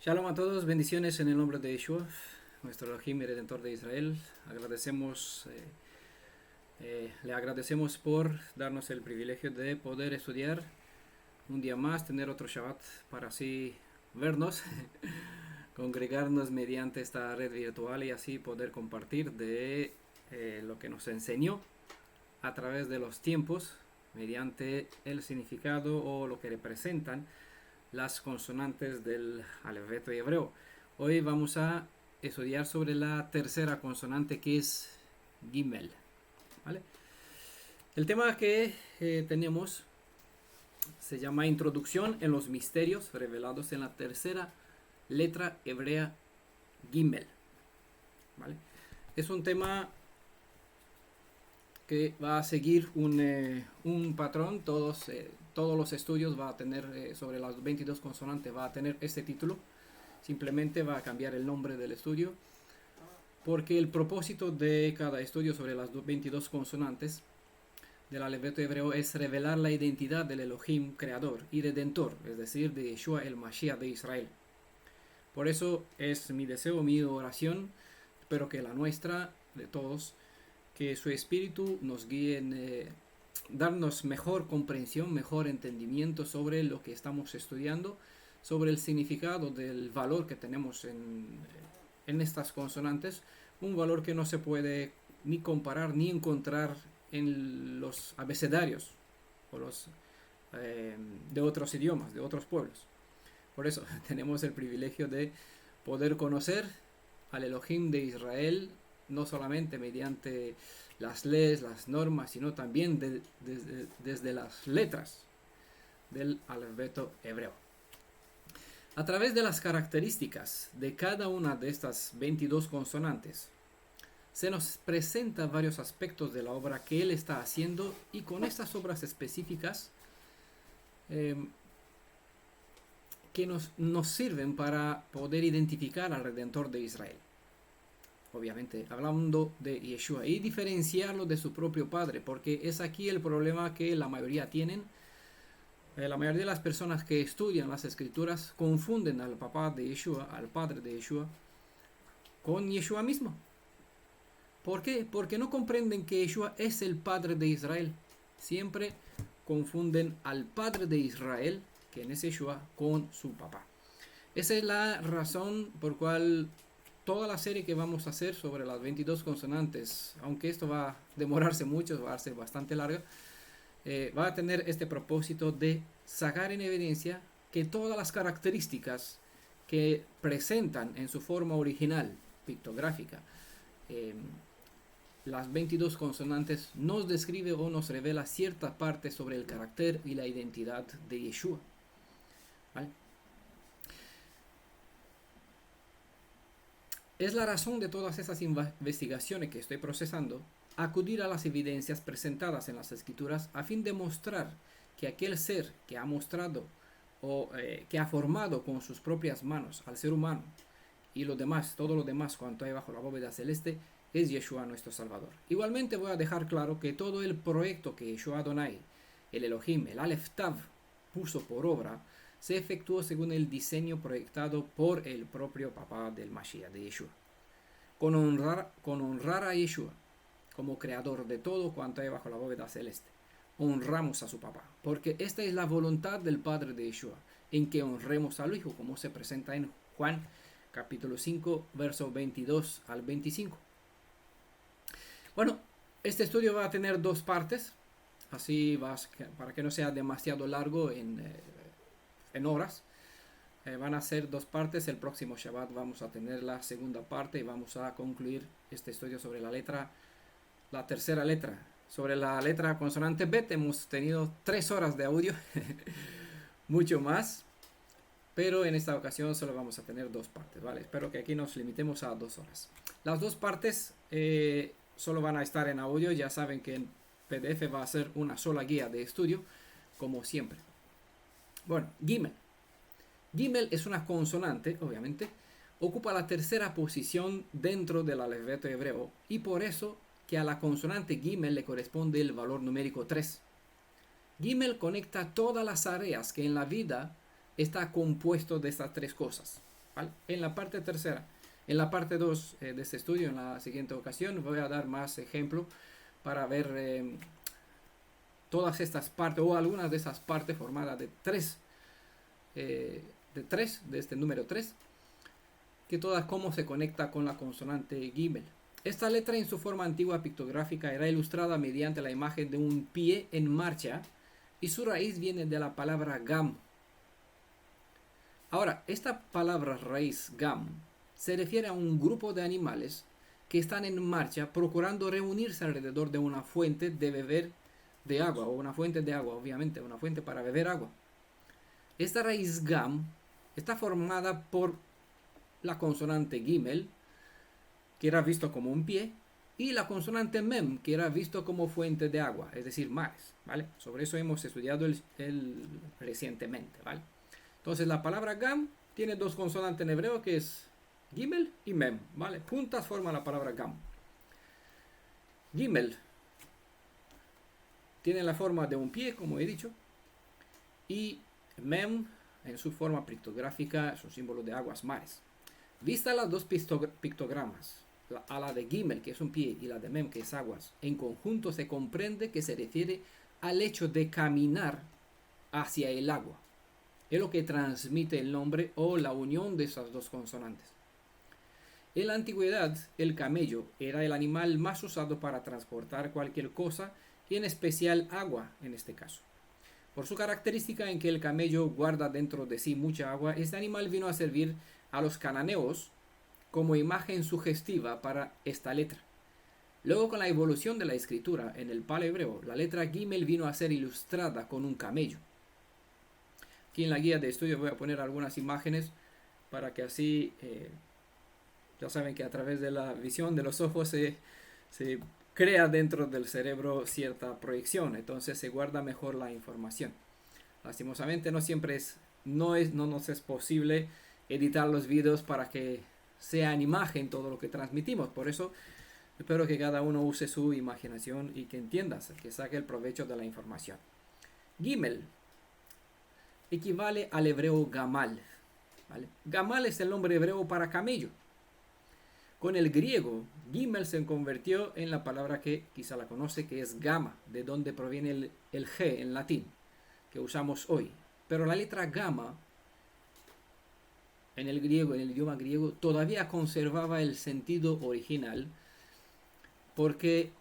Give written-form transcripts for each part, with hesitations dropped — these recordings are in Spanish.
Shalom a todos, bendiciones en el nombre de Yeshua, nuestro Elohim y Redentor de Israel. Le agradecemos por darnos el privilegio de poder estudiar un día más, tener otro Shabbat para así vernos, congregarnos mediante esta red virtual y así poder compartir de lo que nos enseñó a través de los tiempos, mediante el significado o lo que representan las consonantes del alfabeto hebreo. Hoy vamos a estudiar sobre la tercera consonante, que es Gimel. ¿Vale? El tema que tenemos se llama Introducción en los misterios revelados en la tercera letra hebrea Gimel. ¿Vale? Es un tema que va a seguir un patrón. Todos los estudios va a tener sobre las 22 consonantes va a tener este título. Simplemente va a cambiar el nombre del estudio, porque el propósito de cada estudio sobre las 22 consonantes del alfabeto hebreo es revelar la identidad del Elohim creador y redentor, es decir, de Yeshua el Mashiach de Israel. Por eso es mi deseo, mi oración, espero que la nuestra, de todos, que su espíritu nos guíe en darnos mejor comprensión, mejor entendimiento sobre lo que estamos estudiando, sobre el significado del valor que tenemos en estas consonantes, un valor que no se puede ni comparar ni encontrar en los abecedarios o los de otros idiomas, de otros pueblos. Por eso tenemos el privilegio de poder conocer al Elohim de Israel, no solamente mediante las leyes, las normas, sino también desde las letras del alfabeto hebreo. A través de las características de cada una de estas 22 consonantes, se nos presenta varios aspectos de la obra que él está haciendo, y con estas obras específicas que nos sirven para poder identificar al Redentor de Israel. Obviamente hablando de Yeshua, y diferenciarlo de su propio padre, porque es aquí el problema que la mayoría tienen. La mayoría de las personas que estudian las escrituras confunden al papá de Yeshua, al padre de Yeshua, con Yeshua mismo. ¿Por qué? Porque no comprenden que Yeshua es el padre de Israel. Siempre confunden al padre de Israel, quien es Yeshua, con su papá. Esa es la razón por cual toda la serie que vamos a hacer sobre las 22 consonantes, aunque esto va a demorarse mucho, va a ser bastante larga, va a tener este propósito de sacar en evidencia que todas las características que presentan en su forma original, pictográfica, las 22 consonantes nos describe o nos revela cierta parte sobre el carácter y la identidad de Yeshua. ¿Vale? Es la razón de todas esas investigaciones que estoy procesando, acudir a las evidencias presentadas en las escrituras a fin de mostrar que aquel ser que ha mostrado o que ha formado con sus propias manos al ser humano y lo demás, todo lo demás cuanto hay bajo la bóveda celeste, es Yeshua nuestro Salvador. Igualmente voy a dejar claro que todo el proyecto que Yeshua Adonai, el Elohim, el Aleph Tav, puso por obra, se efectuó según el diseño proyectado por el propio papá del Mashiach, de Yeshua. Con honrar a Yeshua como creador de todo cuanto hay bajo la bóveda celeste, honramos a su papá, porque esta es la voluntad del Padre de Yeshua, en que honremos al Hijo, como se presenta en Juan capítulo 5, versos 22 al 25. Bueno, este estudio va a tener dos partes, así para que no sea demasiado largo en horas. Van a ser dos partes. El próximo Shabbat vamos a tener la segunda parte y vamos a concluir este estudio sobre la tercera letra. Sobre la letra consonante Bet hemos tenido 3 horas de audio, mucho más, pero en esta ocasión solo vamos a tener dos partes, ¿vale? Espero que aquí nos limitemos a 2 horas. Las dos partes solo van a estar en audio. Ya saben que en PDF va a ser una sola guía de estudio, como siempre. Bueno, Gimel. Gimel es una consonante, obviamente, ocupa la tercera posición dentro del alfabeto hebreo, y por eso que a la consonante Gimel le corresponde el valor numérico 3. Gimel conecta todas las áreas que en la vida está compuesto de estas tres cosas. ¿vale? En la parte tercera. En la parte 2 de este estudio, en la siguiente ocasión, voy a dar más ejemplos para ver todas estas partes o algunas de esas partes formadas de este número 3, que todas cómo se conecta con la consonante Gimel. Esta letra en su forma antigua pictográfica era ilustrada mediante la imagen de un pie en marcha y su raíz viene de la palabra gam. Ahora, esta palabra raíz gam se refiere a un grupo de animales que están en marcha procurando reunirse alrededor de una fuente de beber de agua, o una fuente de agua, obviamente, una fuente para beber agua. Esta raíz gam está formada por la consonante gimel, que era visto como un pie, y la consonante mem, que era visto como fuente de agua, es decir, mares, ¿vale? Sobre eso hemos estudiado recientemente, ¿vale? Entonces la palabra gam tiene dos consonantes en hebreo, que es gimel y mem, ¿vale? Juntas forman la palabra gam. Gimel tiene la forma de un pie, como he dicho, y mem, en su forma pictográfica, es un símbolo de aguas, mares. Vista las dos pictogramas, a la de gimel, que es un pie, y la de mem, que es aguas, en conjunto se comprende que se refiere al hecho de caminar hacia el agua. Es lo que transmite el nombre o la unión de esas dos consonantes. En la antigüedad, el camello era el animal más usado para transportar cualquier cosa, y en especial agua en este caso. Por su característica en que el camello guarda dentro de sí mucha agua, este animal vino a servir a los cananeos como imagen sugestiva para esta letra. Luego, con la evolución de la escritura en el paleohebreo, la letra Gimel vino a ser ilustrada con un camello. Aquí en la guía de estudio voy a poner algunas imágenes para que así, ya saben que a través de la visión de los ojos se crea dentro del cerebro cierta proyección, entonces se guarda mejor la información. Lastimosamente no siempre no nos es posible editar los vídeos para que sea en imagen todo lo que transmitimos, por eso espero que cada uno use su imaginación y que entiendas, que saque el provecho de la información. Gimel equivale al hebreo gamal, ¿vale? Gamal es el nombre hebreo para camello. Con el griego, gimel se convirtió en la palabra que quizá la conoce, que es gamma, de donde proviene el G en latín, que usamos hoy. Pero la letra gamma, en el griego, en el idioma griego, todavía conservaba el sentido original, porque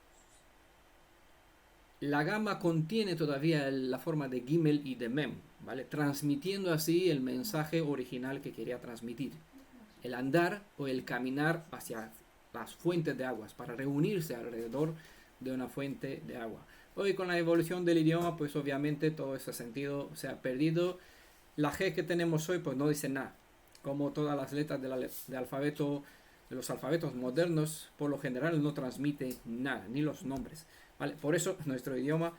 la gamma contiene todavía la forma de gimel y de mem, ¿vale? Transmitiendo así el mensaje original que quería transmitir. El andar o el caminar hacia las fuentes de aguas, para reunirse alrededor de una fuente de agua. Hoy con la evolución del idioma, pues obviamente todo ese sentido se ha perdido. La G que tenemos hoy pues no dice nada. Como todas las letras de los alfabetos modernos, por lo general no transmite nada, ni los nombres, ¿vale? Por eso nuestro idioma,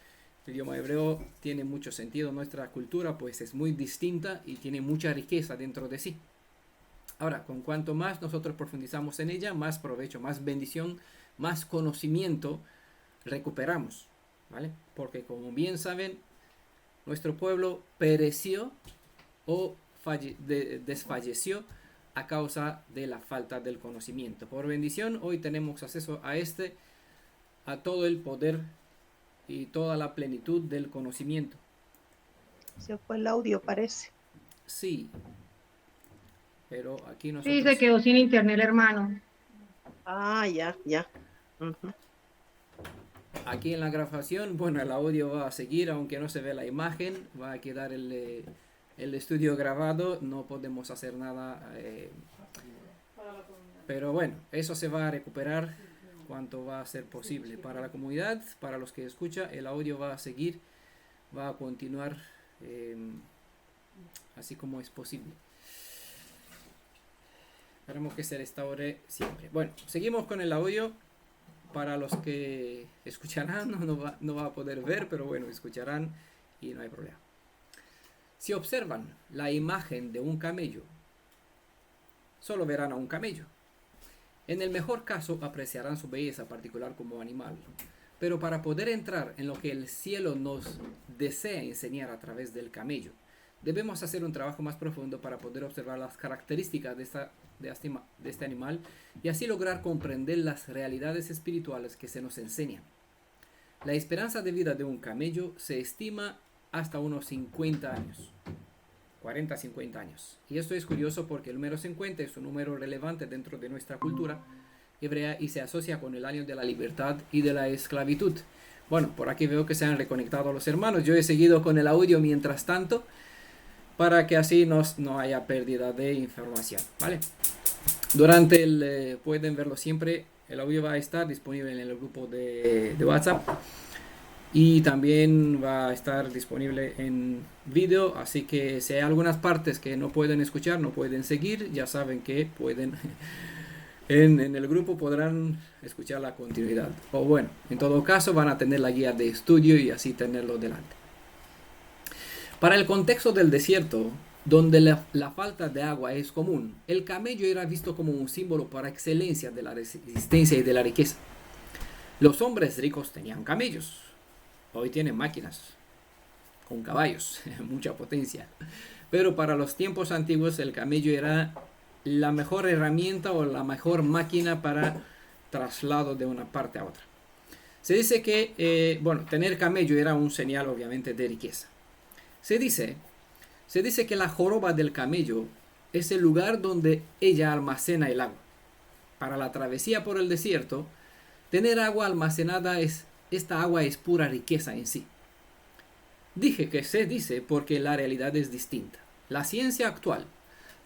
el idioma hebreo, tiene mucho sentido. Nuestra cultura pues es muy distinta y tiene mucha riqueza dentro de sí. Ahora, con cuanto más nosotros profundizamos en ella, más provecho, más bendición, más conocimiento recuperamos, ¿vale? Porque como bien saben, nuestro pueblo pereció o desfalleció a causa de la falta del conocimiento. Por bendición, hoy tenemos acceso a todo el poder y toda la plenitud del conocimiento. Se fue el audio, parece. Sí. Pero aquí nosotros... Sí, se quedó sin internet, hermano. Ah, ya. Uh-huh. Aquí en la grabación, bueno, el audio va a seguir, aunque no se ve la imagen, va a quedar el estudio grabado, no podemos hacer nada, pero bueno, eso se va a recuperar cuanto va a ser posible. Para la comunidad, para los que escuchan, el audio va a seguir, va a continuar así como es posible. Esperemos que se restaure siempre. Bueno, seguimos con el audio. Para los que escucharán, no va a poder ver, pero bueno, escucharán y no hay problema. Si observan la imagen de un camello, solo verán a un camello. En el mejor caso apreciarán su belleza particular como animal. Pero para poder entrar en lo que el cielo nos desea enseñar a través del camello, Debemos hacer un trabajo más profundo para poder observar las características de este animal y así lograr comprender las realidades espirituales que se nos enseñan. La esperanza de vida de un camello se estima hasta unos 50 años. 40 a 50 años. Y esto es curioso porque el número 50 es un número relevante dentro de nuestra cultura hebrea y se asocia con el año de la libertad y de la esclavitud. Bueno, por aquí veo que se han reconectado los hermanos. Yo he seguido con el audio mientras tanto para que así no haya pérdida de información, ¿vale? Durante pueden verlo siempre, el audio va a estar disponible en el grupo de WhatsApp y también va a estar disponible en vídeo, así que si hay algunas partes que no pueden escuchar, no pueden seguir, ya saben que pueden en el grupo podrán escuchar la continuidad, o bueno, en todo caso van a tener la guía de estudio y así tenerlo delante. Para el contexto del desierto, donde la falta de agua es común, el camello era visto como un símbolo por excelencia de la resistencia y de la riqueza. Los hombres ricos tenían camellos, hoy tienen máquinas con caballos, mucha potencia, pero para los tiempos antiguos el camello era la mejor herramienta o la mejor máquina para traslado de una parte a otra. Se dice que, tener camello era un señal obviamente de riqueza. Se dice que la joroba del camello es el lugar donde ella almacena el agua. Para la travesía por el desierto, tener agua almacenada esta agua es pura riqueza en sí. Dije que se dice porque la realidad es distinta. La ciencia actual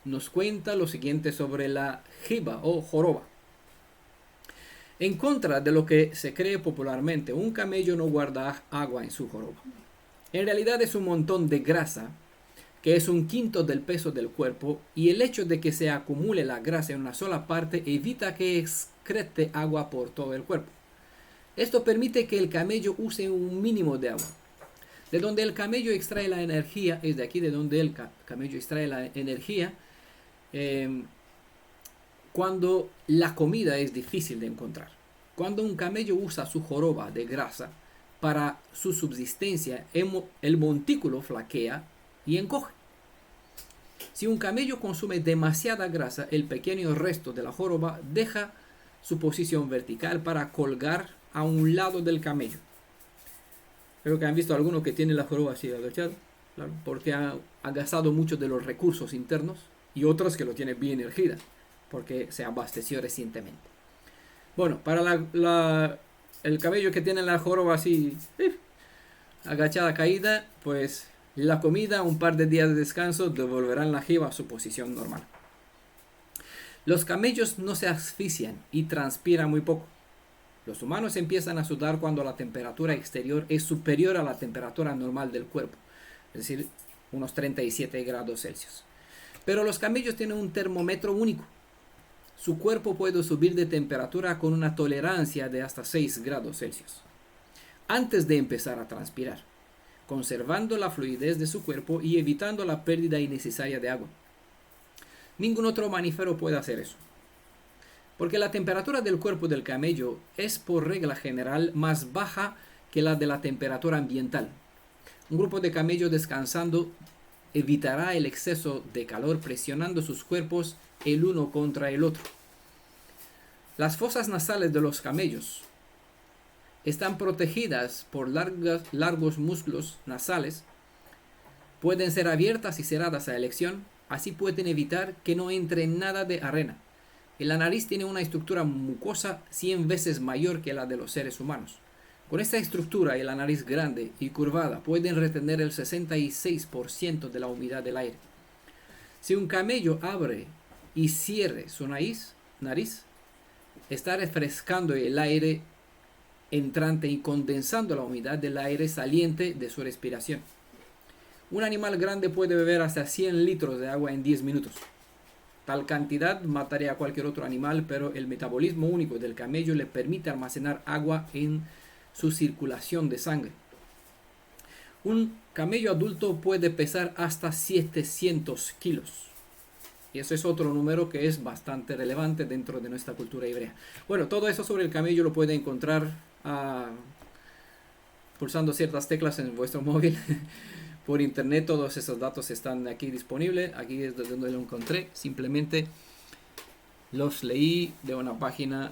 nos cuenta lo siguiente sobre la jiba o joroba. En contra de lo que se cree popularmente, un camello no guarda agua en su joroba. En realidad es un montón de grasa, que es un quinto del peso del cuerpo, y el hecho de que se acumule la grasa en una sola parte evita que excrete agua por todo el cuerpo. Esto permite que el camello use un mínimo de agua. De donde el camello extrae la energía, es de aquí de donde el camello extrae la energía, cuando la comida es difícil de encontrar. Cuando un camello usa su joroba de grasa para su subsistencia, el montículo flaquea y encoge. Si un camello consume demasiada grasa, el pequeño resto de la joroba deja su posición vertical para colgar a un lado del camello. Creo que han visto algunos que tienen la joroba así agachada, claro, porque ha gastado mucho de los recursos internos, y otros que lo tienen bien erguida porque se abasteció recientemente. Bueno, para el camello que tiene la joroba así agachada, caída, pues la comida, un par de días de descanso, devolverán la jiba a su posición normal. Los camellos no se asfixian y transpiran muy poco. Los humanos empiezan a sudar cuando la temperatura exterior es superior a la temperatura normal del cuerpo, es decir, unos 37 grados Celsius. Pero los camellos tienen un termómetro único. Su cuerpo puede subir de temperatura con una tolerancia de hasta 6 grados Celsius antes de empezar a transpirar, conservando la fluidez de su cuerpo y evitando la pérdida innecesaria de agua. Ningún otro mamífero puede hacer eso, porque la temperatura del cuerpo del camello es por regla general más baja que la de la temperatura ambiental. Un grupo de camellos descansando evitará el exceso de calor presionando sus cuerpos el uno contra el otro. Las fosas nasales de los camellos están protegidas por largos músculos nasales. Pueden ser abiertas y cerradas a elección, así pueden evitar que no entre nada de arena. Y la nariz tiene una estructura mucosa 100 veces mayor que la de los seres humanos. Con esta estructura y la nariz grande y curvada pueden retener el 66% de la humedad del aire. Si un camello abre y cierre su nariz, está refrescando el aire entrante y condensando la humedad del aire saliente de su respiración. Un animal grande puede beber hasta 100 litros de agua en 10 minutos. Tal cantidad mataría a cualquier otro animal, pero el metabolismo único del camello le permite almacenar agua en su circulación de sangre. Un camello adulto puede pesar hasta 700 kilos. Y eso es otro número que es bastante relevante dentro de nuestra cultura hebrea. Bueno, todo eso sobre el camello lo puede encontrar pulsando ciertas teclas en vuestro móvil por internet, todos esos datos están aquí disponibles. Aquí es donde lo encontré. Simplemente los leí de una página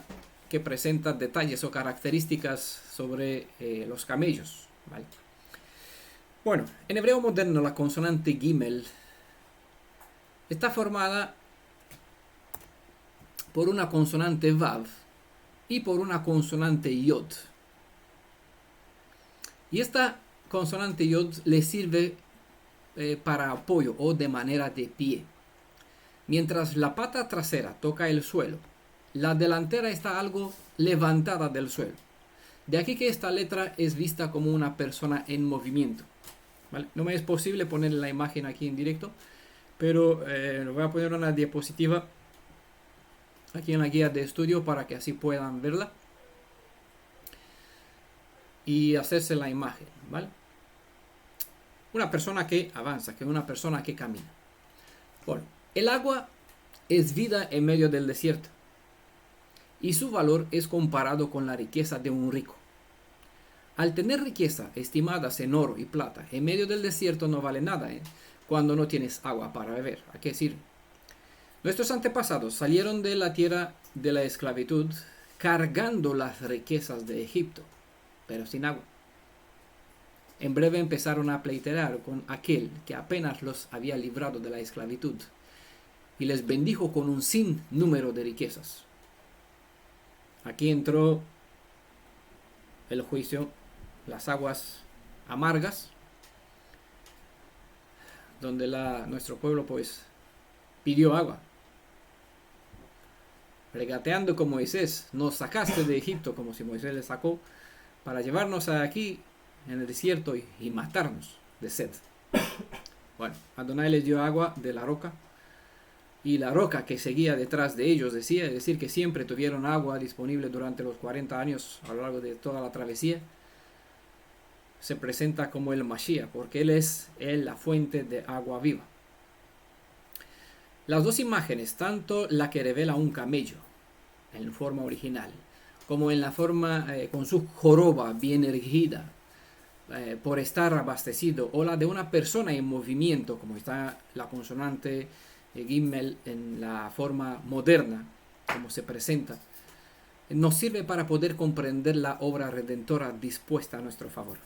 que presenta detalles o características sobre los camellos, ¿vale? Bueno, en hebreo moderno la consonante Gimel está formada por una consonante Vav y por una consonante Yod. Y esta consonante Yod le sirve para apoyo o de manera de pie. Mientras la pata trasera toca el suelo, la delantera está algo levantada del suelo. De aquí que esta letra es vista como una persona en movimiento, ¿vale? No me es posible poner la imagen aquí en directo, pero voy a poner una diapositiva aquí en la guía de estudio para que así puedan verla y hacerse la imagen, ¿vale? Una persona que avanza, que una persona que camina. Bueno, el agua es vida en medio del desierto y su valor es comparado con la riqueza de un rico. Al tener riqueza estimadas en oro y plata en medio del desierto no vale nada, cuando no tienes agua para beber. ¿A qué sirve? Nuestros antepasados salieron de la tierra de la esclavitud cargando las riquezas de Egipto, pero sin agua. En breve empezaron a pleitear con aquel que apenas los había librado de la esclavitud y les bendijo con un sinnúmero de riquezas. Aquí entró el juicio, las aguas amargas, donde nuestro pueblo pues pidió agua. Regateando con Moisés, nos sacaste de Egipto, como si Moisés le sacó, para llevarnos aquí en el desierto y matarnos de sed. Bueno, Adonai les dio agua de la roca, y la roca que seguía detrás de ellos es decir, que siempre tuvieron agua disponible durante los 40 años a lo largo de toda la travesía, se presenta como el Mashiach, porque él es la fuente de agua viva. Las dos imágenes, tanto la que revela un camello en forma original, como en la forma con su joroba bien erguida por estar abastecido, o la de una persona en movimiento, como está la consonante Gimel en la forma moderna, como se presenta, nos sirve para poder comprender la obra redentora dispuesta a nuestro favor.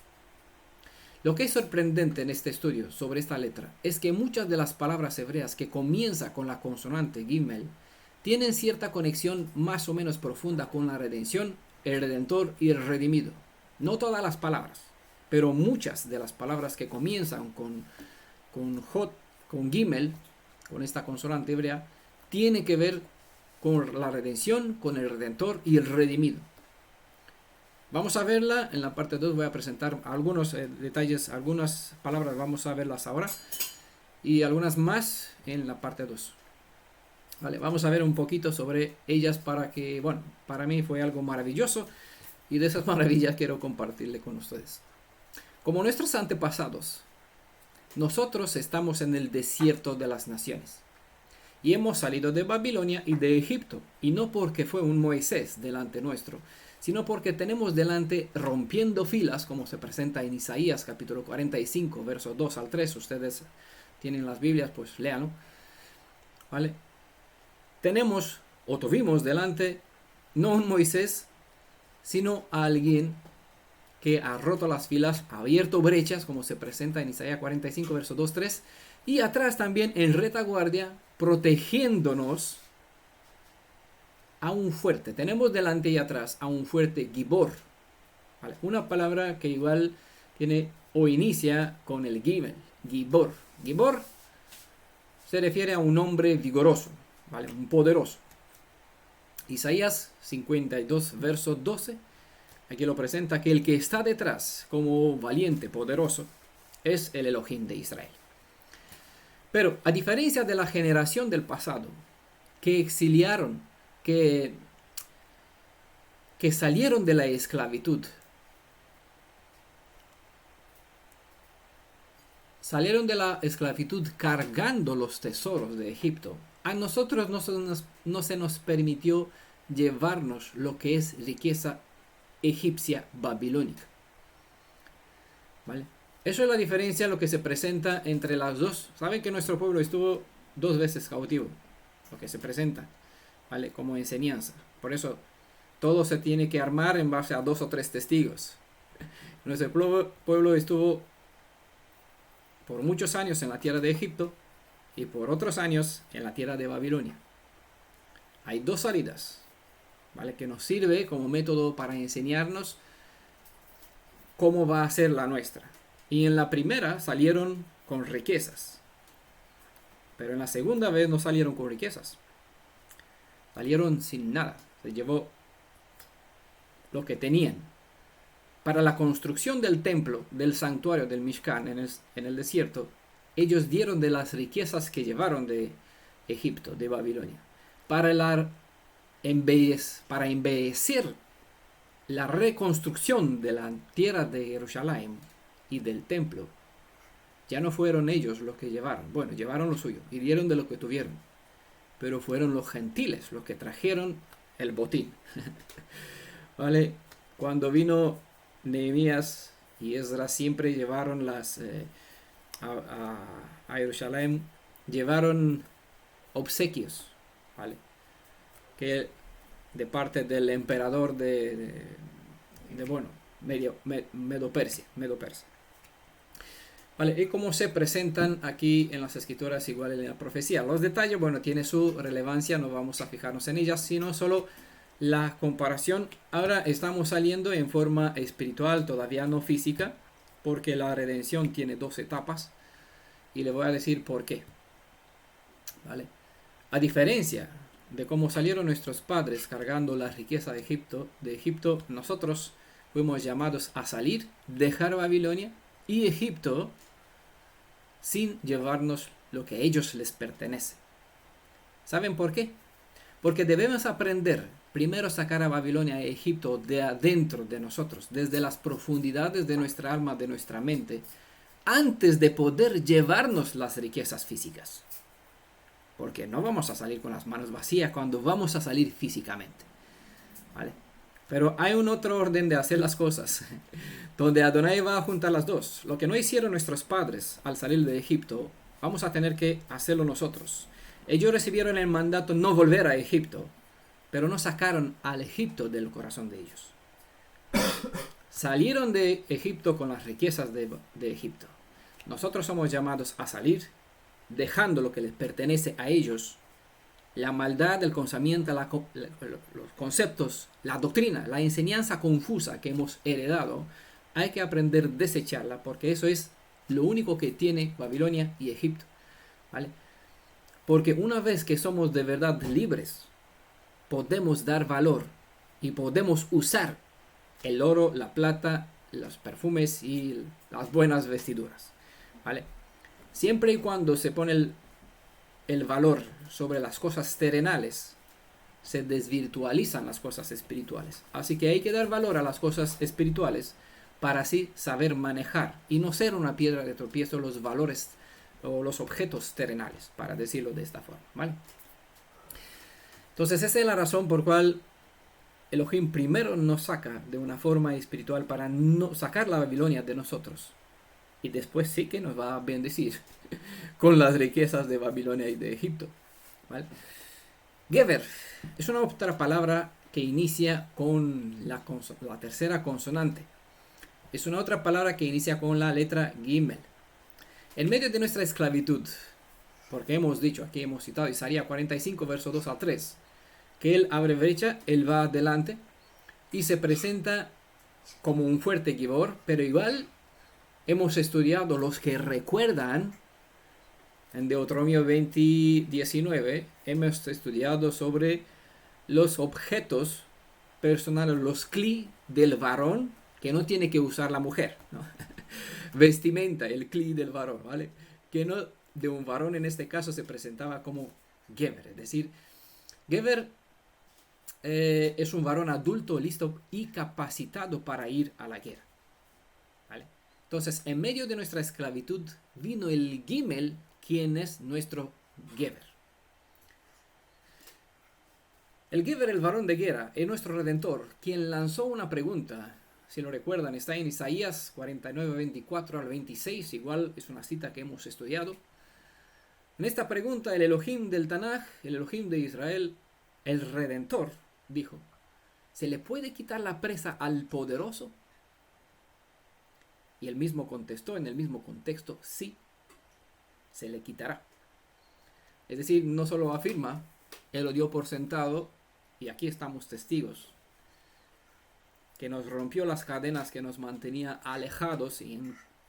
Lo que es sorprendente en este estudio sobre esta letra es que muchas de las palabras hebreas que comienzan con la consonante Gimel tienen cierta conexión más o menos profunda con la redención, el redentor y el redimido. No todas las palabras, pero muchas de las palabras que comienzan con Gimel, con esta consonante hebrea, tiene que ver con la redención, con el redentor y el redimido. Vamos a verla en la parte 2. Voy a presentar algunos detalles, algunas palabras vamos a verlas ahora y algunas más en la parte 2. Vale, vamos a ver un poquito sobre ellas para que, bueno, para mí fue algo maravilloso y de esas maravillas quiero compartirle con ustedes. Como nuestros antepasados, nosotros estamos en el desierto de las naciones y hemos salido de Babilonia y de Egipto, y no porque fue un Moisés delante nuestro, sino porque tenemos delante rompiendo filas, como se presenta en Isaías capítulo 45, versos 2 al 3. Ustedes tienen las Biblias, pues léanlo, ¿vale? Tenemos o tuvimos delante no un Moisés, sino a alguien que ha roto las filas, ha abierto brechas, como se presenta en Isaías 45, versos 2, 3, y atrás también en retaguardia, protegiéndonos a un fuerte. Tenemos delante y atrás a un fuerte Gibor, ¿vale? Una palabra que igual tiene o inicia con el Gimel, Gibor. Gibor se refiere a un hombre vigoroso, ¿vale? Un poderoso. Isaías 52, verso 12, aquí lo presenta que el que está detrás como valiente, poderoso, es el Elohim de Israel. Pero a diferencia de la generación del pasado, que exiliaron, que salieron de la esclavitud, salieron de la esclavitud cargando los tesoros de Egipto, a nosotros no se nos permitió llevarnos lo que es riqueza egipcia babilónica, ¿vale? Eso es la diferencia, lo que se presenta entre las dos. Saben que nuestro pueblo estuvo 2 veces cautivo, lo que se presenta, ¿vale? Como enseñanza. Por eso todo se tiene que armar en base a 2 o 3 testigos. Nuestro pueblo estuvo por muchos años en la tierra de Egipto y por otros años en la tierra de Babilonia. Hay 2 salidas, ¿vale? Que nos sirve como método para enseñarnos cómo va a ser la nuestra. Y en la primera salieron con riquezas, pero en la segunda vez no salieron con riquezas. Salieron sin nada. Se llevó lo que tenían. Para la construcción del templo, del santuario, del Mishkan en el desierto, ellos dieron de las riquezas que llevaron de Egipto, de Babilonia. Para embellecer la reconstrucción de la tierra de Jerusalén y del templo, ya no fueron ellos los que llevaron. Bueno, llevaron lo suyo y dieron de lo que tuvieron. Pero fueron los gentiles los que trajeron el botín. ¿Vale? Cuando vino Nehemías y Esdras, siempre llevaron a Jerusalén, llevaron obsequios, ¿vale? Que de parte del emperador Medo Persa. Vale, y cómo se presentan aquí en las escrituras, igual en la profecía. Los detalles, bueno, tiene su relevancia, no vamos a fijarnos en ellas, sino solo la comparación. Ahora estamos saliendo en forma espiritual, todavía no física, porque la redención tiene 2 etapas, y le voy a decir por qué. ¿Vale? A diferencia de cómo salieron nuestros padres cargando la riqueza de Egipto, nosotros fuimos llamados a salir, dejar Babilonia y Egipto sin llevarnos lo que a ellos les pertenece. ¿Saben por qué? Porque debemos aprender primero a sacar a Babilonia y Egipto de adentro de nosotros, desde las profundidades de nuestra alma, de nuestra mente, antes de poder llevarnos las riquezas físicas. Porque no vamos a salir con las manos vacías cuando vamos a salir físicamente. ¿Vale? Pero hay un otro orden de hacer las cosas, donde Adonai va a juntar las dos. Lo que no hicieron nuestros padres al salir de Egipto, vamos a tener que hacerlo nosotros. Ellos recibieron el mandato no volver a Egipto, pero no sacaron al Egipto del corazón de ellos. Salieron de Egipto con las riquezas de Egipto. Nosotros somos llamados a salir, dejando lo que les pertenece a ellos, la maldad, el pensamiento, los conceptos, la doctrina, la enseñanza confusa que hemos heredado. Hay que aprender a desecharla, porque eso es lo único que tiene Babilonia y Egipto, ¿vale? Porque una vez que somos de verdad libres, podemos dar valor y podemos usar el oro, la plata, los perfumes y las buenas vestiduras, ¿vale? Siempre y cuando se pone el valor sobre las cosas terrenales, se desvirtualizan las cosas espirituales. Así que hay que dar valor a las cosas espirituales para así saber manejar y no ser una piedra de tropiezo los valores o los objetos terrenales, para decirlo de esta forma, ¿vale? Entonces esa es la razón por cual Elohim primero nos saca de una forma espiritual para no sacar la Babilonia de nosotros, y después sí que nos va a bendecir con las riquezas de Babilonia y de Egipto, ¿vale? Geber es una otra palabra que inicia con la tercera consonante. Es una otra palabra que inicia con la letra Gimel. En medio de nuestra esclavitud, porque hemos dicho, aquí hemos citado Isaías 45, verso 2 a 3, que Él abre brecha, Él va adelante y se presenta como un fuerte Gibor, pero igual hemos estudiado los que recuerdan. En Deuteronomio 20:19 hemos estudiado sobre los objetos personales, los cli del varón que no tiene que usar la mujer, ¿no? Vestimenta, el cli del varón, ¿vale? Que no, de un varón en este caso se presentaba como Geber, es decir, Geber es un varón adulto, listo y capacitado para ir a la guerra, ¿vale? Entonces, en medio de nuestra esclavitud vino el Gimel, quien es nuestro Geber. El Geber, el varón de guerra, es nuestro redentor, quien lanzó una pregunta si lo recuerdan, está en Isaías 49, 24 al 26, igual es una cita que hemos estudiado. En esta pregunta, el Elohim del Tanaj, el Elohim de Israel, el Redentor, dijo, ¿se le puede quitar la presa al poderoso? Y él mismo contestó en el mismo contexto, sí, se le quitará. Es decir, no solo afirma, él lo dio por sentado, y aquí estamos testigos, que nos rompió las cadenas que nos mantenía alejados y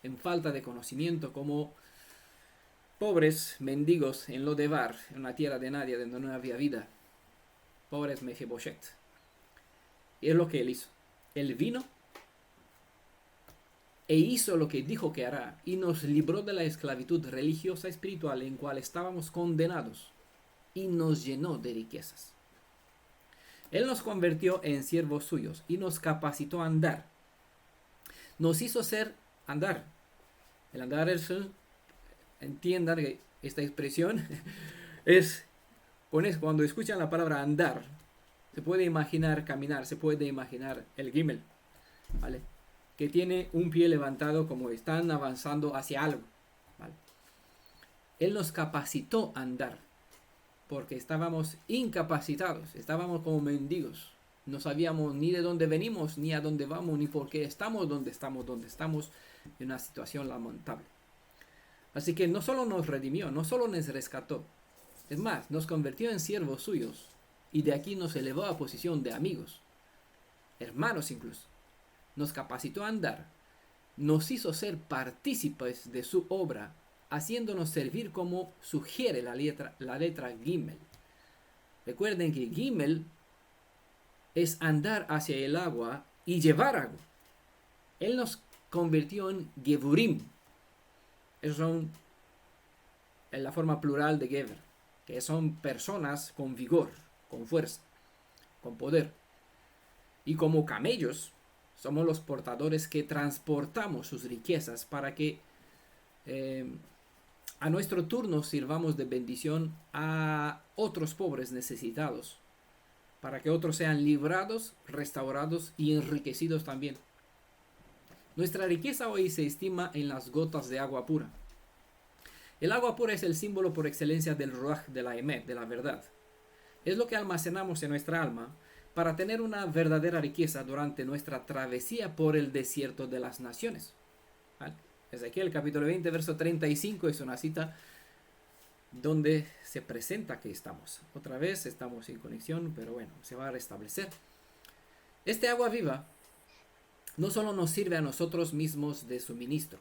en falta de conocimiento, como pobres mendigos en Lodebar, en una tierra de nadie donde no había vida. Pobres Mefiboshet. Y es lo que él hizo. Él vino e hizo lo que dijo que hará, y nos libró de la esclavitud religiosa espiritual en cual estábamos condenados, y nos llenó de riquezas. Él nos convirtió en siervos suyos y nos capacitó a andar. Nos hizo ser andar. El andar es, entiendan que esta expresión es, cuando escuchan la palabra andar, se puede imaginar caminar, se puede imaginar el gimel, ¿vale? Que tiene un pie levantado como están avanzando hacia algo, ¿vale? Él nos capacitó a andar, porque estábamos incapacitados, estábamos como mendigos, no sabíamos ni de dónde venimos, ni a dónde vamos, ni por qué estamos donde estamos en una situación lamentable. Así que no solo nos redimió, no solo nos rescató, es más, nos convirtió en siervos suyos, y de aquí nos elevó a posición de amigos, hermanos incluso. Nos capacitó a andar, nos hizo ser partícipes de su obra, haciéndonos servir como sugiere la letra Gimel. Recuerden que Gimel es andar hacia el agua y llevar agua. Él nos convirtió en Gevurim. Esos son en la forma plural de Gever, que son personas con vigor, con fuerza, con poder. Y como camellos, somos los portadores que transportamos sus riquezas para que a nuestro turno sirvamos de bendición a otros pobres necesitados, para que otros sean librados, restaurados y enriquecidos también. Nuestra riqueza hoy se estima en las gotas de agua pura. El agua pura es el símbolo por excelencia del Ruach, de la Emet, de la verdad. Es lo que almacenamos en nuestra alma para tener una verdadera riqueza durante nuestra travesía por el desierto de las naciones. ¿Vale? Ezequiel capítulo 20, verso 35 es una cita donde se presenta que estamos. Otra vez estamos sin conexión, pero bueno, se va a restablecer. Este agua viva no solo nos sirve a nosotros mismos de suministro,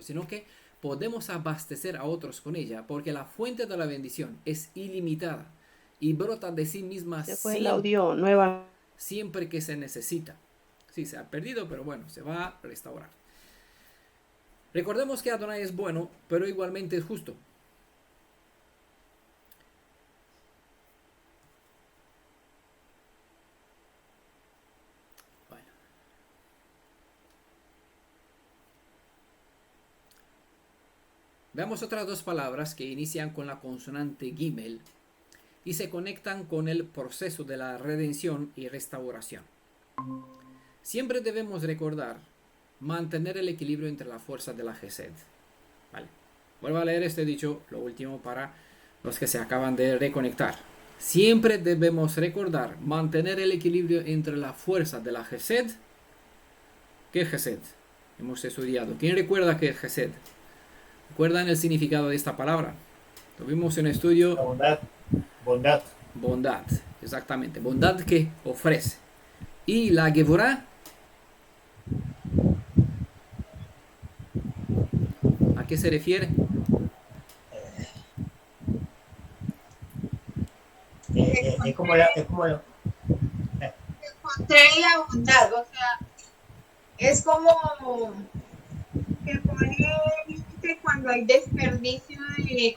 sino que podemos abastecer a otros con ella, porque la fuente de la bendición es ilimitada y brota de sí misma Se fue el audio nueva. siempre que se necesita. Sí, se ha perdido, pero bueno, se va a restaurar. Recordemos que Adonai es bueno, pero igualmente es justo. Bueno. Veamos otras dos palabras que inician con la consonante Gimel y se conectan con el proceso de la redención y restauración. Siempre debemos recordar mantener el equilibrio entre la fuerza de la Gesed. Vale. Vuelvo a leer este dicho, lo último para los que se acaban de reconectar. Siempre debemos recordar mantener el equilibrio entre la fuerza de la Gesed. ¿Qué Gesed? Hemos estudiado. ¿Quién recuerda qué es Gesed? ¿Recuerdan el significado de esta palabra? Tuvimos un estudio. Bondad. Bondad, exactamente. Bondad que ofrece. Y la Gevorah, ¿a qué se refiere? Es como Contrae la bondad, o sea, es como que pone que cuando hay desperdicio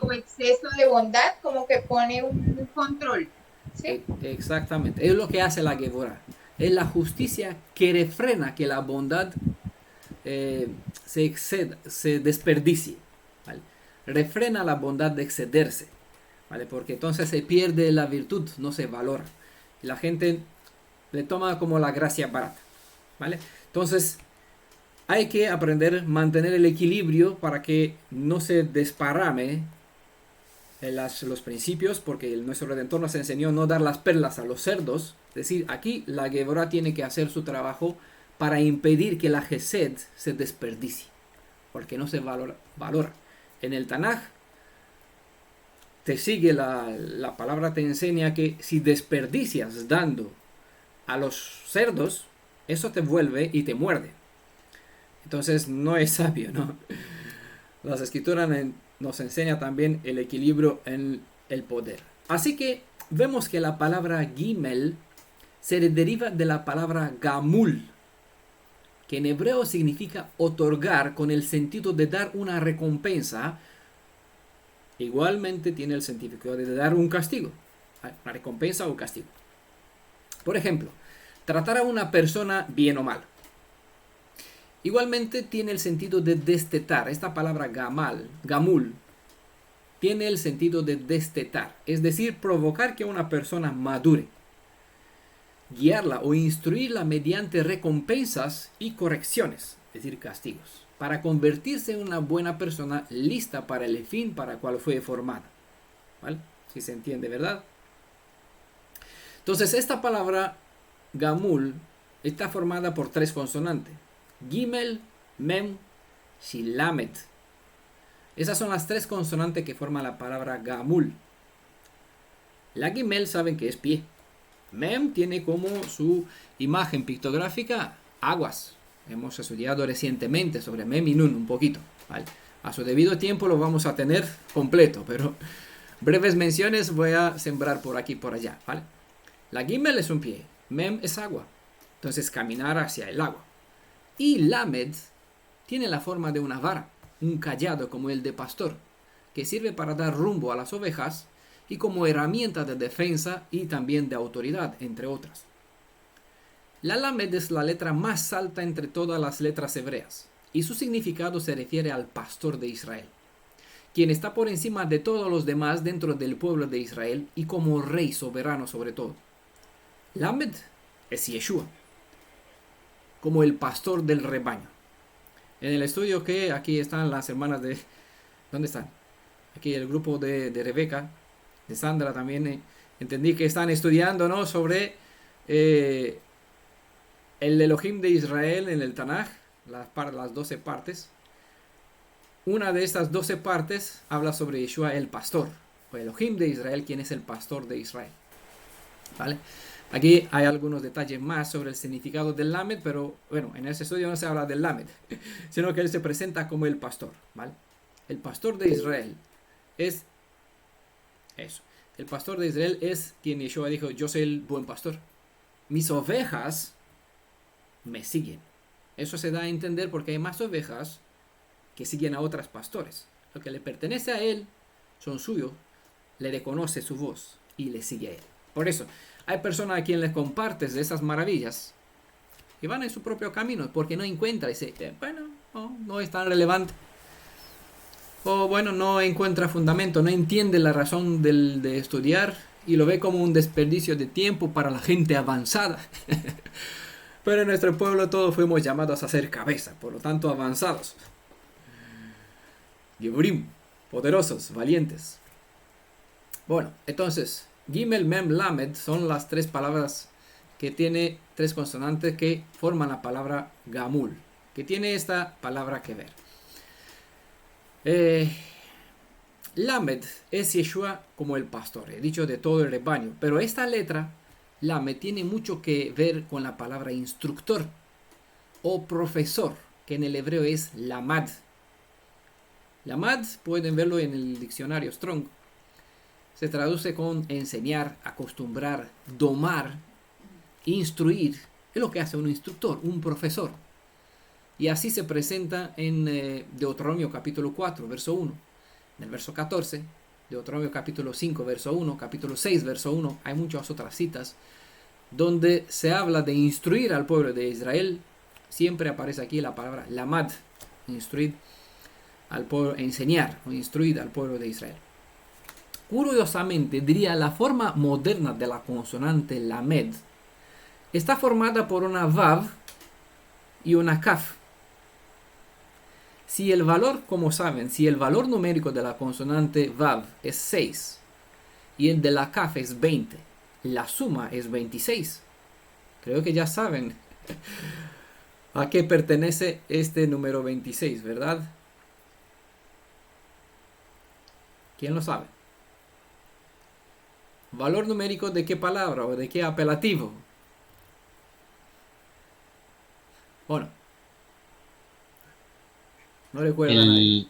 como exceso de bondad, como que pone un control. ¿Sí? Exactamente, es lo que hace la Gevorah. Es la justicia que refrena que la bondad se desperdicie, ¿vale? Refrena la bondad de excederse, ¿vale? Porque entonces se pierde la virtud, no se valora. Y la gente le toma como la gracia barata, ¿vale? Entonces, hay que aprender a mantener el equilibrio para que no se desparrame los principios, porque nuestro Redentor nos enseñó no dar las perlas a los cerdos. Es decir, aquí la Geborá tiene que hacer su trabajo para impedir que la Gesed se desperdicie, porque no se valora. En el Tanaj te sigue la palabra, te enseña que si desperdicias dando a los cerdos, eso te vuelve y te muerde. Entonces no es sabio, ¿no? Las escrituras nos enseña también el equilibrio en el poder. Así que vemos que la palabra Gimel se deriva de la palabra Gamul, que en hebreo significa otorgar con el sentido de dar una recompensa. Igualmente tiene el significado de dar un castigo, una recompensa o castigo. Por ejemplo, tratar a una persona bien o mal. Igualmente tiene el sentido de destetar. Esta palabra gamul, tiene el sentido de destetar, es decir, provocar que una persona madure, guiarla o instruirla mediante recompensas y correcciones, es decir, castigos, para convertirse en una buena persona lista para el fin para el cual fue formada. ¿Vale? Si se entiende, ¿verdad? Entonces, esta palabra gamul está formada por 3 consonantes: Gimel, Mem, Shilamet. Esas son las 3 consonantes que forman la palabra Gamul. La Gimel saben que es pie. Mem tiene como su imagen pictográfica aguas. Hemos estudiado recientemente sobre Mem y Nun un poquito, ¿vale? A su debido tiempo lo vamos a tener completo, pero breves menciones voy a sembrar por aquí y por allá, ¿vale? La Gimel es un pie, Mem es agua. Entonces caminar hacia el agua. Y Lamed tiene la forma de una vara, un cayado como el de pastor, que sirve para dar rumbo a las ovejas y como herramienta de defensa y también de autoridad, entre otras. La Lamed es la letra más alta entre todas las letras hebreas, y su significado se refiere al pastor de Israel, quien está por encima de todos los demás dentro del pueblo de Israel y como rey soberano sobre todo. Lamed es Yeshua, como el pastor del rebaño. En el estudio que aquí están las hermanas de... ¿Dónde están? Aquí el grupo de Rebeca, de Sandra también. Entendí que están estudiando, ¿no?, sobre el Elohim de Israel en el Tanaj, las 12 partes. Una de estas 12 partes habla sobre Yeshua el pastor, o Elohim de Israel, quien es el pastor de Israel. ¿Vale? Aquí hay algunos detalles más sobre el significado del Lamed, pero bueno, en ese estudio no se habla del Lamed, sino que él se presenta como el pastor, ¿vale? El pastor de Israel es eso. El pastor de Israel es quien Yeshua dijo: yo soy el buen pastor. Mis ovejas me siguen. Eso se da a entender porque hay más ovejas que siguen a otros pastores. Lo que le pertenece a él son suyos, le reconoce su voz y le sigue a él. Por eso, hay personas a quien les compartes de esas maravillas y van en su propio camino porque no encuentra ese, bueno, no es tan relevante. O bueno, no encuentra fundamento, no entiende la razón de estudiar y lo ve como un desperdicio de tiempo para la gente avanzada. Pero en nuestro pueblo todos fuimos llamados a ser cabeza, por lo tanto avanzados. Geburim, poderosos, valientes. Bueno, entonces, Gimel, Mem, Lamed son las 3 palabras que tiene 3 consonantes que forman la palabra Gamul, que tiene esta palabra que ver. Lamed es Yeshua como el pastor, he dicho, de todo el rebaño, pero esta letra, Lamed, tiene mucho que ver con la palabra instructor o profesor, que en el hebreo es Lamad. Lamad, pueden verlo en el diccionario Strong, se traduce con enseñar, acostumbrar, domar, instruir. Es lo que hace un instructor, un profesor. Y así se presenta en Deuteronomio capítulo 4, verso 1. En el verso 14, Deuteronomio capítulo 5, verso 1, capítulo 6, verso 1. Hay muchas otras citas donde se habla de instruir al pueblo de Israel. Siempre aparece aquí la palabra lamad, instruir al pueblo, enseñar o instruir al pueblo de Israel. Curiosamente, diría, la forma moderna de la consonante lamed está formada por una Vav y una Kaf. Si el valor, como saben, si el valor numérico de la consonante Vav es 6 y el de la Kaf es 20, la suma es 26. Creo que ya saben a qué pertenece este número 26, ¿verdad? ¿Quién lo sabe? ¿Valor numérico de qué palabra o de qué apelativo? Bueno, no recuerdo nadie. El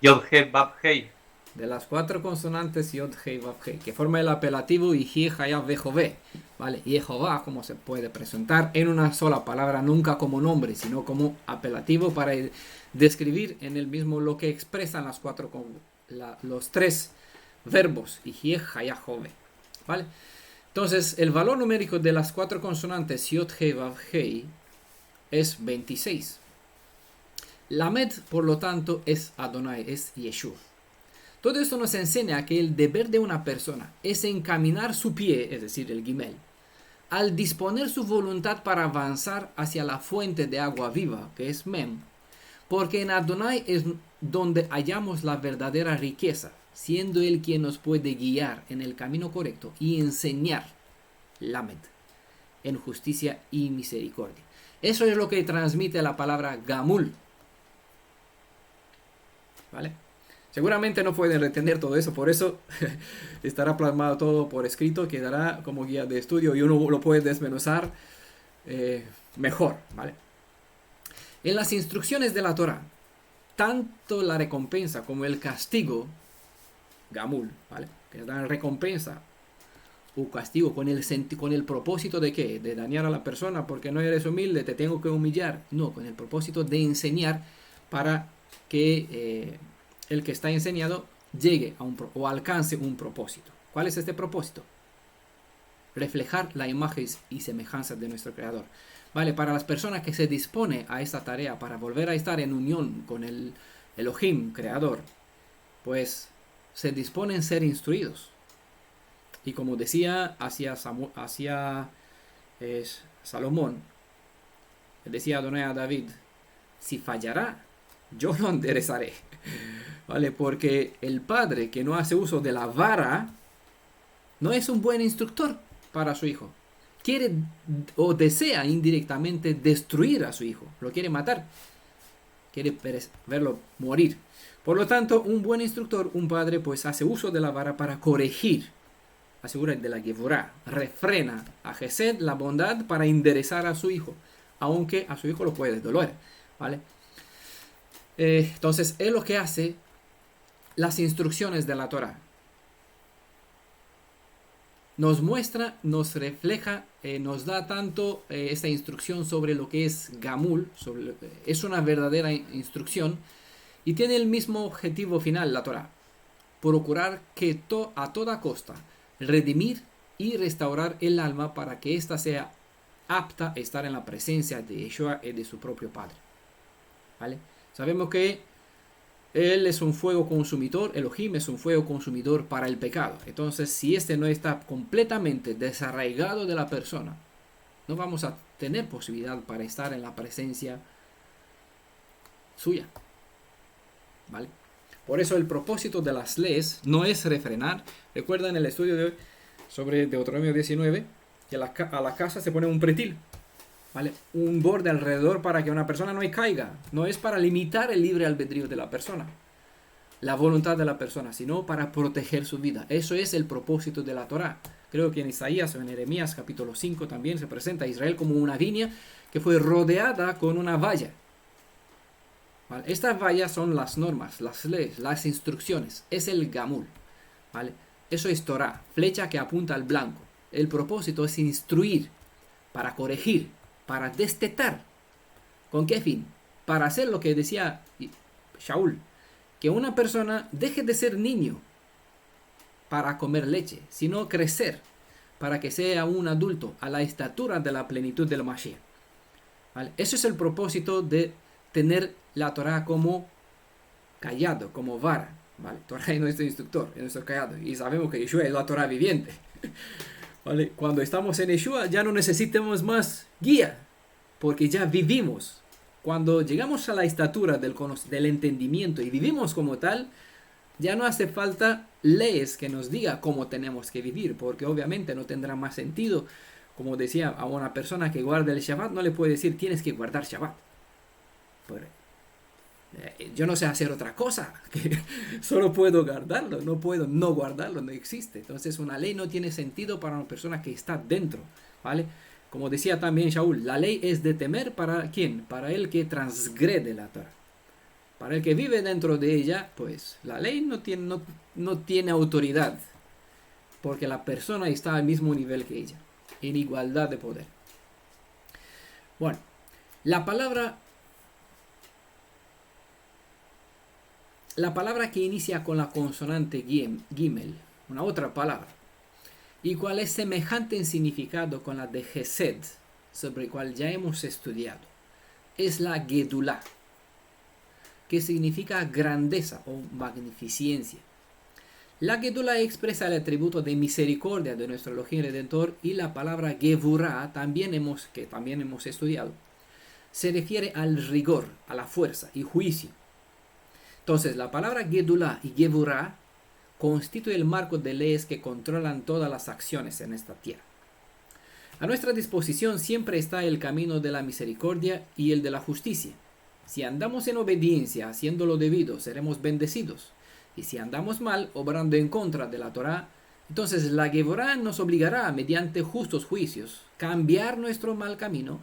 Yod He Bab Hei. De las 4 consonantes Yod, Hei, Vav, Hei, que forma el apelativo y Jie, Hayav, Ve, Jové, ¿vale? Y Jehová, como se puede presentar en una sola palabra, nunca como nombre, sino como apelativo para describir en el mismo lo que expresan las los 3 verbos, y Jie, Hayav, Jové, ¿vale? Entonces, el valor numérico de las 4 consonantes Yod, Hei, Vav, Hei es 26. Lamed, por lo tanto, es Adonai, es Yeshua. Todo esto nos enseña que el deber de una persona es encaminar su pie, es decir, el gimel, al disponer su voluntad para avanzar hacia la fuente de agua viva, que es Mem, porque en Adonai es donde hallamos la verdadera riqueza, siendo Él quien nos puede guiar en el camino correcto y enseñar, Lamed, en justicia y misericordia. Eso es lo que transmite la palabra Gamul, ¿vale? Seguramente no pueden retener todo eso, por eso estará plasmado todo por escrito, quedará como guía de estudio y uno lo puede desmenuzar mejor, ¿vale? En las instrucciones de la Torah, tanto la recompensa como el castigo, Gamul, ¿vale? Que dan recompensa o castigo con el propósito de ¿qué? De dañar a la persona porque no eres humilde, te tengo que humillar. No, con el propósito de enseñar para que el que está enseñado llegue a o alcance un propósito. ¿Cuál es este propósito? Reflejar la imagen y semejanza de nuestro Creador. Vale, para las personas que se dispone a esta tarea para volver a estar en unión con el Elohim, Creador, pues se disponen a ser instruidos. Y como decía hacia Salomón, decía Adonai a David, si fallará, yo lo enderezaré. ¿Vale? Porque el padre que no hace uso de la vara no es un buen instructor para su hijo. Quiere o desea indirectamente destruir a su hijo. Lo quiere matar. Quiere verlo morir. Por lo tanto, un buen instructor, un padre, pues hace uso de la vara para corregir. Asegura de la Gevorá. Refrena a Gesed la bondad para enderezar a su hijo. Aunque a su hijo lo puede doler. ¿Vale? Entonces, es lo que hace las instrucciones de la Torah. Nos muestra, nos refleja, nos da tanto esta instrucción sobre lo que es Gamul, es una verdadera instrucción y tiene el mismo objetivo final la Torah, procurar que a toda costa redimir y restaurar el alma para que ésta sea apta a estar en la presencia de Yeshua y de su propio Padre. ¿Vale? Sabemos que Él es un fuego consumidor, Elohim es un fuego consumidor para el pecado. Entonces, si este no está completamente desarraigado de la persona, no vamos a tener posibilidad para estar en la presencia suya. ¿Vale? Por eso el propósito de las leyes no es refrenar. Recuerdan el estudio de hoy sobre Deuteronomio 19, que a la casa se pone un pretil. ¿Vale? Un borde alrededor para que una persona no caiga. No es para limitar el libre albedrío de la persona, la voluntad de la persona, sino para proteger su vida. Eso es el propósito de la Torah. Creo que en Isaías o en Jeremías capítulo 5 también se presenta a Israel como una viña que fue rodeada con una valla. ¿Vale? Estas vallas son las normas, las leyes, las instrucciones. Es el Gamul. ¿Vale? Eso es Torah, flecha que apunta al blanco. El propósito es instruir, para corregir, para destetar. ¿Con qué fin? Para hacer lo que decía Shaul, que una persona deje de ser niño para comer leche, sino crecer para que sea un adulto a la estatura de la plenitud del Mashiach. ¿Vale? Eso es el propósito de tener la Torah como callado, como vara. ¿Vale? Torah es nuestro instructor, es nuestro callado. Y sabemos que Yeshua es la Torah viviente. ¿Vale? Cuando estamos en Yeshua ya no necesitamos más guía, porque ya vivimos. Cuando llegamos a la estatura del entendimiento y vivimos como tal, ya no hace falta leyes que nos diga cómo tenemos que vivir, porque obviamente no tendrá más sentido. Como decía, a una persona que guarda el Shabbat no le puede decir tienes que guardar Shabbat. Yo no sé hacer otra cosa, que solo puedo guardarlo, no puedo no guardarlo, no existe. Entonces una ley no tiene sentido para una persona que está dentro, ¿vale? Como decía también Shaul, la ley es de temer para ¿quién? Para el que transgrede la Torah. Para el que vive dentro de ella, pues la ley no tiene autoridad, porque la persona está al mismo nivel que ella, en igualdad de poder. Bueno, la palabra que inicia con la consonante gimel, una otra palabra, y cual es semejante en significado con la de Gesed, sobre el cual ya hemos estudiado, es la Gedulá, que significa grandeza o magnificencia. La Gedulá expresa el atributo de misericordia de nuestro Elohim Redentor, y la palabra Gevurá, que también hemos estudiado, se refiere al rigor, a la fuerza y juicio. Entonces, la palabra Gedulá y Gevurá constituye el marco de leyes que controlan todas las acciones en esta tierra. A nuestra disposición siempre está el camino de la misericordia y el de la justicia. Si andamos en obediencia, haciendo lo debido, seremos bendecidos. Y si andamos mal, obrando en contra de la Torá, entonces la Gevurá nos obligará, mediante justos juicios, cambiar nuestro mal camino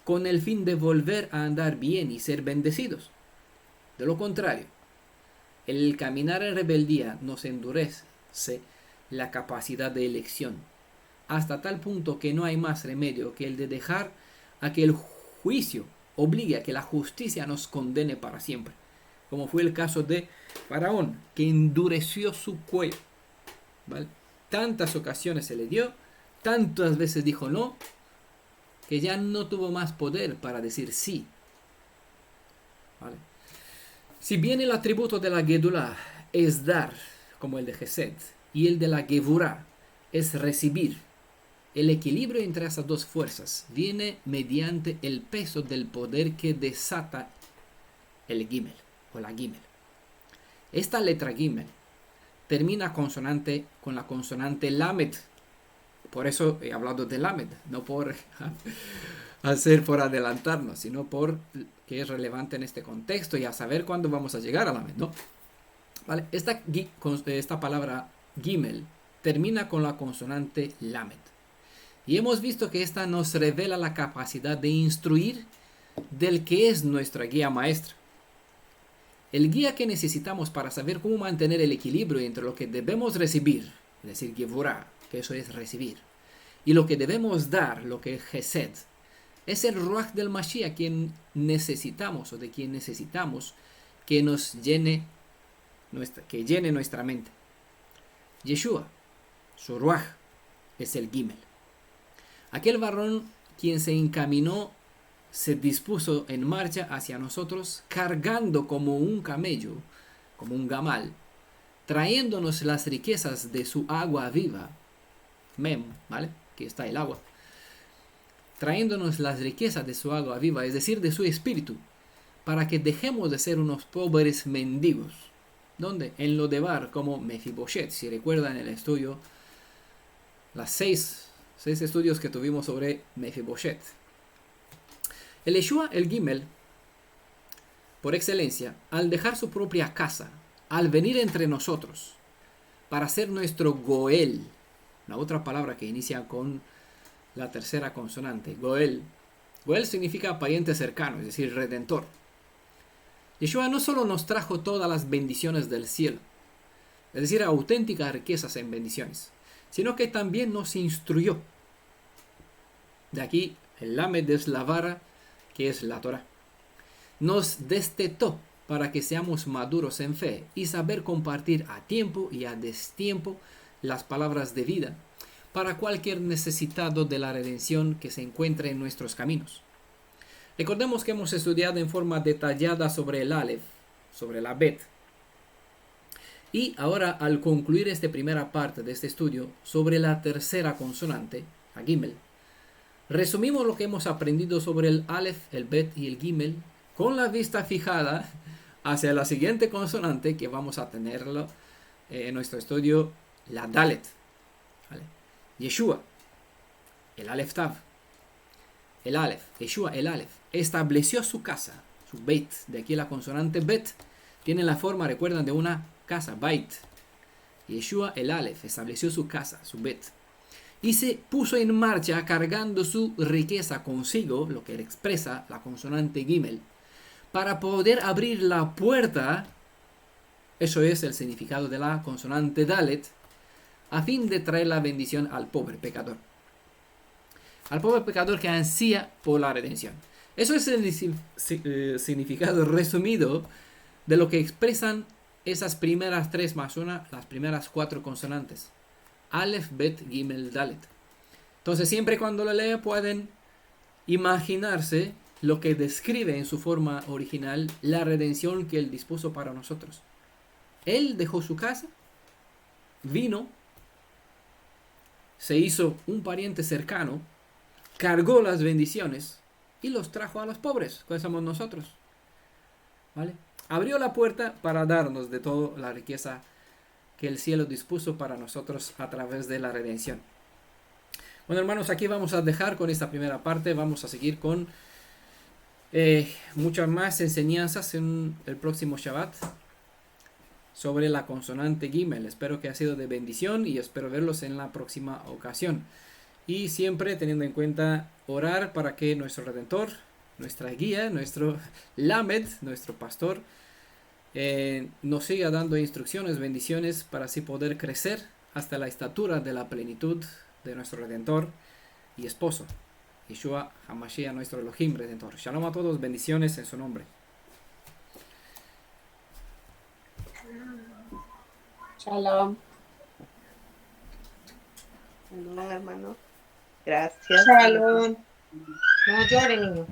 con el fin de volver a andar bien y ser bendecidos. De lo contrario, el caminar en rebeldía nos endurece la capacidad de elección, hasta tal punto que no hay más remedio que el de dejar a que el juicio obligue a que la justicia nos condene para siempre, como fue el caso de Faraón, que endureció su cuello, ¿vale? Tantas ocasiones se le dio, tantas veces dijo no, que ya no tuvo más poder para decir sí, ¿vale? Si bien el atributo de la Gedulá es dar, como el de Gesed, y el de la Gevurá es recibir, el equilibrio entre esas dos fuerzas viene mediante el peso del poder que desata el Gimel o la Gimel. Esta letra Gimel termina consonante con la consonante Lamed. Por eso he hablado de Lamed, no por por adelantarnos, sino por que es relevante en este contexto y a saber cuándo vamos a llegar a Lamed, ¿no? ¿Vale? Esta palabra Gimel termina con la consonante Lamed. Y hemos visto que esta nos revela la capacidad de instruir del que es nuestra guía maestra. El guía que necesitamos para saber cómo mantener el equilibrio entre lo que debemos recibir, es decir, Gevurá, que eso es recibir, y lo que debemos dar, lo que es Gesed, es el Ruach del Mashiach de quien necesitamos que nos llene nuestra mente. Yeshua, su Ruach, es el Gimel. Aquel varón quien se encaminó, se dispuso en marcha hacia nosotros, cargando como un camello, como un gamal, trayéndonos las riquezas de su agua viva, Mem, ¿vale? Que está el agua. Trayéndonos las riquezas de su agua viva, es decir, de su espíritu, para que dejemos de ser unos pobres mendigos. ¿Dónde? En Lodebar, como Mefiboshet. Si recuerdan el estudio, las seis estudios que tuvimos sobre Mefiboshet. El Yeshua, el Gimel, por excelencia, al dejar su propia casa, al venir entre nosotros, para ser nuestro Goel, la otra palabra que inicia con la tercera consonante, Goel. Goel significa pariente cercano, es decir, redentor. Yeshua no solo nos trajo todas las bendiciones del cielo, es decir, auténticas riquezas en bendiciones, sino que también nos instruyó. De aquí el Lamed es la vara, que es la Torah. Nos destetó para que seamos maduros en fe y saber compartir a tiempo y a destiempo las palabras de vida para cualquier necesitado de la redención que se encuentre en nuestros caminos. Recordemos que hemos estudiado en forma detallada sobre el Aleph, sobre la Bet, Y ahora, al concluir esta primera parte de este estudio sobre la tercera consonante, la Gimel, resumimos lo que hemos aprendido sobre el Aleph, el Bet y el Gimel con la vista fijada hacia la siguiente consonante que vamos a tenerlo en nuestro estudio, la Dalet. ¿Vale? Yeshua, el Aleph Tav, el Aleph, Yeshua, el Aleph, estableció su casa, su Beit. De aquí la consonante Bet tiene la forma, recuerdan, de una casa, Beit. Yeshua, el Aleph, estableció su casa, su Bet. Y se puso en marcha cargando su riqueza consigo, lo que expresa la consonante Gimel, para poder abrir la puerta, eso es el significado de la consonante Dalet, a fin de traer la bendición al pobre pecador. Al pobre pecador que ansía por la redención. Eso es el significado resumido de lo que expresan esas primeras 3 más 1, las primeras 4 consonantes. Aleph, Bet, Gimel, Dalet. Entonces siempre cuando lo leen pueden imaginarse lo que describe en su forma original la redención que Él dispuso para nosotros. Él dejó su casa, vino, se hizo un pariente cercano, cargó las bendiciones y los trajo a los pobres, que somos nosotros. ¿Vale? Abrió la puerta para darnos de todo la riqueza que el cielo dispuso para nosotros a través de la redención. Bueno, hermanos, aquí vamos a dejar con esta primera parte. Vamos a seguir con muchas más enseñanzas en el próximo Shabbat sobre la consonante Gimel. Espero que ha sido de bendición y espero verlos en la próxima ocasión. Y siempre teniendo en cuenta orar para que nuestro Redentor, nuestra guía, nuestro Lamed, nuestro pastor, nos siga dando instrucciones, bendiciones para así poder crecer hasta la estatura de la plenitud de nuestro Redentor y esposo, Yeshua HaMashiach, nuestro Elohim Redentor. Shalom a todos, bendiciones en su nombre. Shalom. Shalom, hermano. Gracias. Shalom. No lloren, niño.